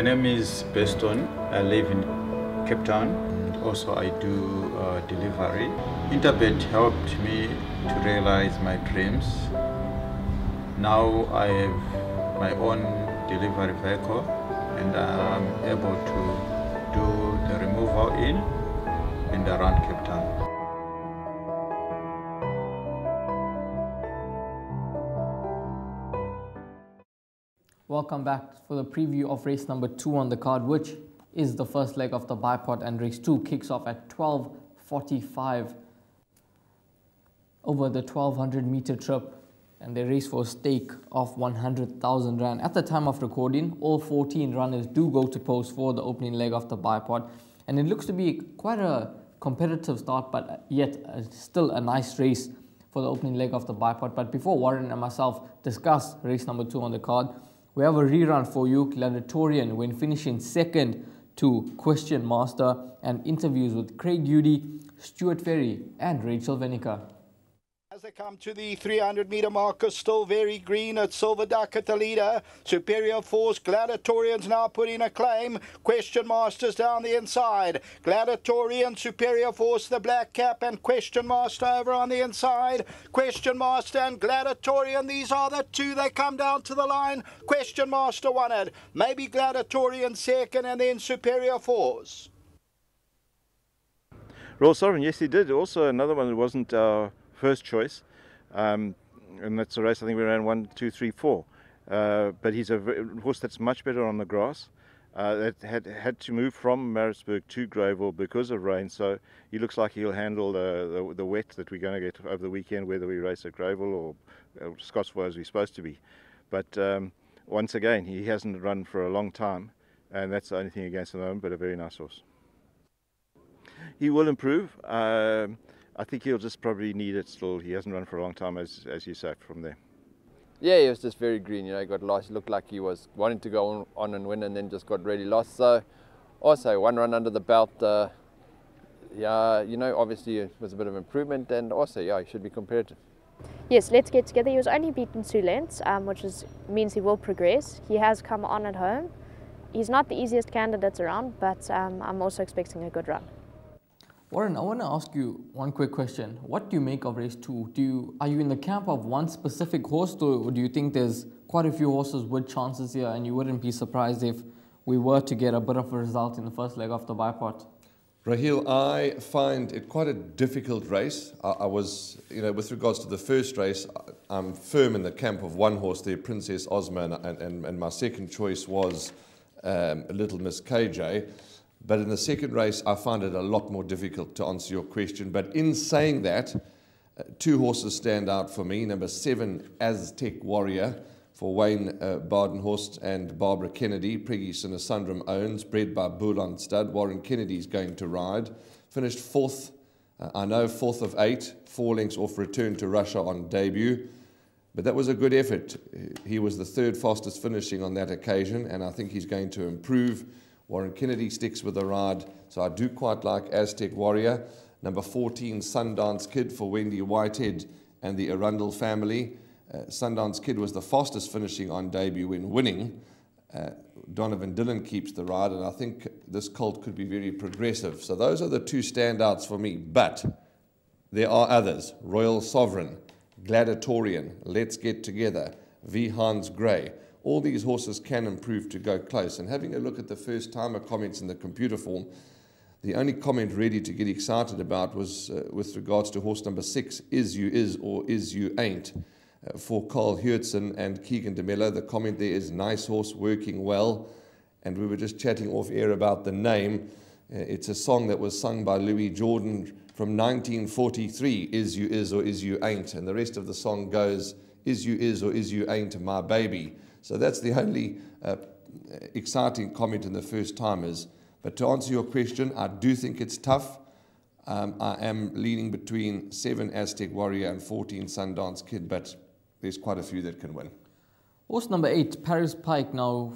My name is Beston. I live in Cape Town. Also, I do delivery. Interbet helped me to realize my dreams. Now I have my own delivery vehicle and I'm able to do the removal in and around Cape Town. Welcome back for the preview of race number 2 on the card, which is the first leg of the bipod, and race 2 kicks off at 12:45 over the 1200 meter trip, and they race for a stake of 100,000 rand. At the time of recording, all 14 runners do go to post for the opening leg of the bipod, and it looks to be quite a competitive start, but yet still a nice race for the opening leg of the bipod. But before Warren and myself discuss race number 2 on the card, we have a rerun for you. Gladiatorian, when finishing second to Question Master, and interviews with Craig Udy, Stuart Ferry and Rachel Venica. As they come to the 300-meter marker, still very green at Silver Duck at the leader. Superior Force, Gladiatorian's now putting a claim. Question Master's down the inside. Gladiatorian, Superior Force, the black cap, and Question Master over on the inside. Question Master and Gladiatorian, these are the two. They come down to the line. Question Master won it. Maybe Gladiatorian second and then Superior Force. Royal Sovereign, yes, he did. Also another one that wasn't first choice, and that's a race I think we ran 1, 2, 3, 4. But he's a horse that's much better on the grass. That had to move from Maritzburg to Greyville because of rain, so he looks like he'll handle the wet that we're going to get over the weekend, whether we race at Greyville or Scottsville as we're supposed to be. But once again, he hasn't run for a long time, and that's the only thing against him, but a very nice horse. He will improve. I think he'll just probably need it still. He hasn't run for a long time, as you say, from there. Yeah, he was just very green, you know, he got lost. He looked like he was wanting to go on and win and then just got really lost. So also one run under the belt, yeah, you know, obviously it was a bit of improvement, and also, yeah, he should be competitive. Yes, let's get together. He was only beaten 2 lengths, which means he will progress. He has come on at home. He's not the easiest candidate around, but I'm also expecting a good run. Warren, I want to ask you one quick question. What do you make of race 2? Are you in the camp of one specific horse, or do you think there's quite a few horses with chances here, and you wouldn't be surprised if we were to get a bit of a result in the first leg of the bipod? Raheel, I find it quite a difficult race. I was, you know, with regards to the first race, I'm firm in the camp of one horse there, Princess Ozma, and my second choice was Little Miss KJ. But in the second race, I find it a lot more difficult to answer your question. But in saying that, 2 horses stand out for me. Number 7, Aztec Warrior, for Wayne Badenhorst and Barbara Kennedy. Preggy Sinasundram owns, bred by Bulan Stud. Warren Kennedy's going to ride. Finished 4th, 4th of 8, 4 lengths off return to Russia on debut. But that was a good effort. He was the 3rd fastest finishing on that occasion, and I think he's going to improve. Warren Kennedy sticks with the ride, so I do quite like Aztec Warrior. Number 14, Sundance Kid, for Wendy Whitehead and the Arundel family. Sundance Kid was the fastest finishing on debut when winning. Donovan Dillon keeps the ride, and I think this colt could be very progressive. So those are the 2 standouts for me, but there are others. Royal Sovereign, Gladiatorian, Let's Get Together, V. Hans Gray. All these horses can improve to go close. And having a look at the first-timer comments in the computer form, the only comment really to get excited about was with regards to horse number 6, Is You Is or Is You Ain't, for Carl Hurtson and Keegan de Mello. The comment there is, nice horse, working well. And we were just chatting off air about the name. It's a song that was sung by Louis Jordan from 1943, Is You Is or Is You Ain't. And the rest of the song goes, Is You Is or Is You Ain't my baby. So that's the only exciting comment in the first timers. But to answer your question, I do think it's tough. I am leaning between 7 Aztec Warrior and 14 Sundance Kid, but there's quite a few that can win. Horse number 8, Paris Pike. Now,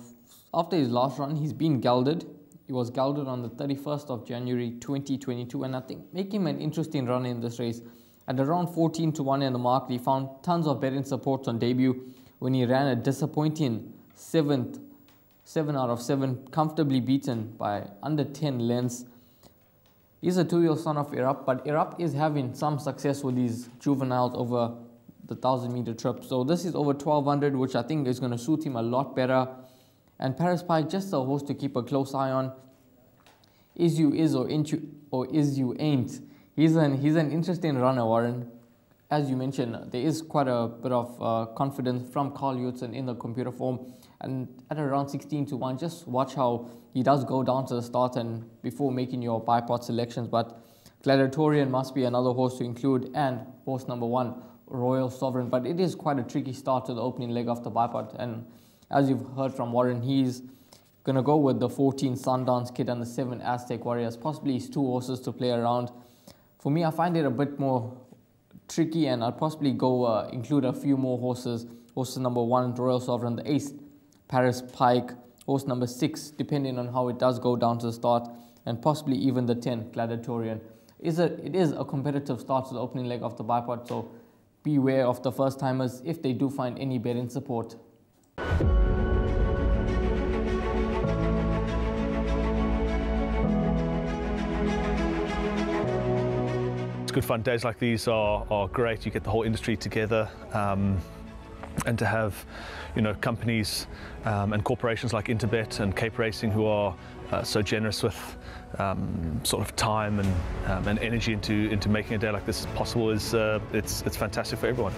after his last run, he's been gelded. He was gelded on the 31st of January 2022, and I think making him an interesting run in this race. At around 14 to 1 in the market, he found tons of betting support on debut when he ran a disappointing 7th 7 out of 7, comfortably beaten by under 10 lengths. He's a 2-year-old son of Irap, but Irap is having some success with these juveniles over the 1,000-meter trip. So this is over 1,200, which I think is going to suit him a lot better. And Paris Pike, just a horse to keep a close eye on. Is you is or is you ain't. He's an interesting runner, Warren. As you mentioned, there is quite a bit of confidence from Carl Utzon in the computer form. And at around 16-1, just watch how he does go down to the start and before making your bipod selections. But Gladiatorian must be another horse to include, and horse number 1, Royal Sovereign. But it is quite a tricky start to the opening leg of the bipod. And as you've heard from Warren, he's going to go with the 14 Sundance Kid and the 7 Aztec Warriors, possibly his 2 horses to play around. For me, I find it a bit more tricky, and I'd possibly go include a few more horses. Horse number 1, Royal Sovereign, the 8th, Paris Pike, horse number 6, depending on how it does go down to the start, and possibly even the 10, Gladiatorian. It is a competitive start to the opening leg of the bipod, so beware of the first-timers if they do find any betting support. It's good fun. Days like these are great. You get the whole industry together. And to have, companies and corporations like Interbet and Cape Racing who are so generous with sort of time and energy into making a day like this possible is it's fantastic for everyone.